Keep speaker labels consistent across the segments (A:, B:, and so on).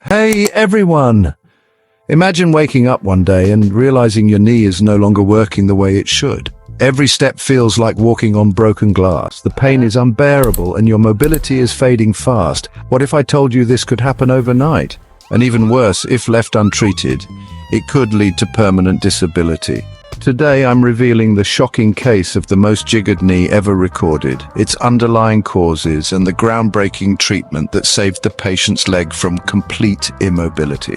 A: Hey everyone! Imagine waking up one day and realizing your knee is no longer working the way it should. Every step feels like walking on broken glass. The pain is unbearable and your mobility is fading fast. What if I told you this could happen overnight? And even worse, if left untreated, it could lead to permanent disability. Today I'm revealing the shocking case of the most jiggered knee ever recorded, its underlying causes and the groundbreaking treatment that saved the patient's leg from complete immobility.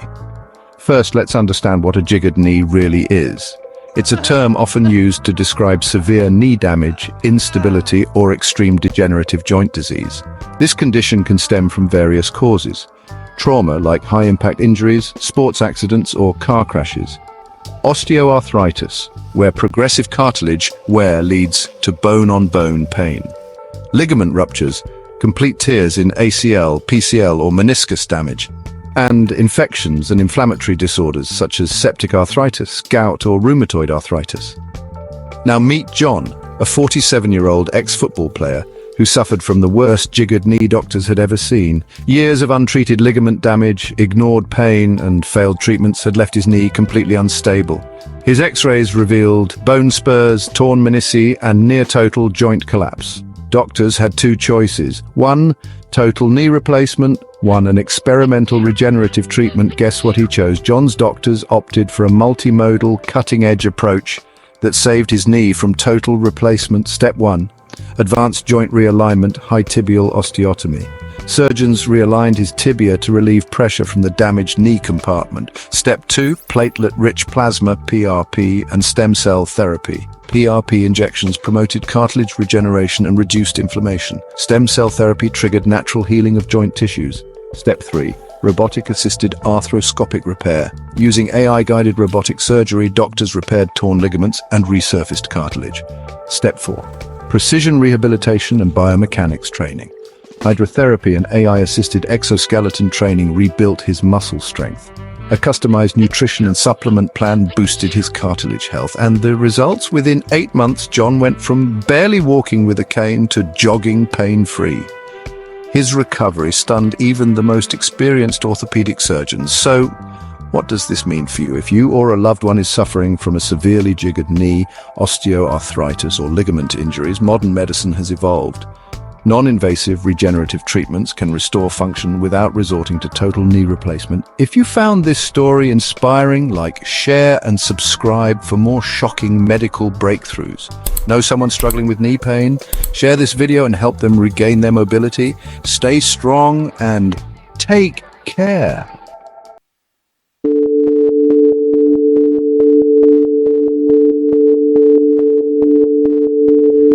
A: First, let's understand what a jiggered knee really is. It's a term often used to describe severe knee damage, instability, or extreme degenerative joint disease. This condition can stem from various causes. Trauma, like high-impact injuries, sports accidents, or car crashes. Osteoarthritis, where progressive cartilage wear leads to bone-on-bone pain. Ligament ruptures, complete tears in ACL, PCL, or meniscus damage. And infections and inflammatory disorders such as septic arthritis, gout, or rheumatoid arthritis. Now meet John, a 47-year-old ex-football player who suffered from the worst jiggered knee doctors had ever seen. Years of untreated ligament damage, ignored pain, and failed treatments had left his knee completely unstable. His x-rays revealed bone spurs, torn menisci, and near-total joint collapse. Doctors had two choices. One, total knee replacement. One, an experimental regenerative treatment. Guess what he chose? John's doctors opted for a multimodal, cutting-edge approach that saved his knee from total replacement. Step 1. Advanced joint realignment, high tibial osteotomy. Surgeons realigned his tibia to relieve pressure from the damaged knee compartment. Step 2. Platelet-rich plasma, PRP, and stem cell therapy. PRP injections promoted cartilage regeneration and reduced inflammation. Stem cell therapy triggered natural healing of joint tissues. Step 3. Robotic-assisted arthroscopic repair. Using AI-guided robotic surgery, doctors repaired torn ligaments and resurfaced cartilage. Step 4. Precision rehabilitation and biomechanics training. Hydrotherapy and AI-assisted exoskeleton training rebuilt his muscle strength. A customized nutrition and supplement plan boosted his cartilage health. And the results? Within 8 months, John went from barely walking with a cane to jogging pain-free. His recovery stunned even the most experienced orthopedic surgeons. So, what does this mean for you? If you or a loved one is suffering from a severely jiggered knee, osteoarthritis, or ligament injuries, modern medicine has evolved. Non-invasive regenerative treatments can restore function without resorting to total knee replacement. If you found this story inspiring, share and subscribe for more shocking medical breakthroughs. Know someone struggling with knee pain? Share this video and help them regain their mobility. Stay strong and take care.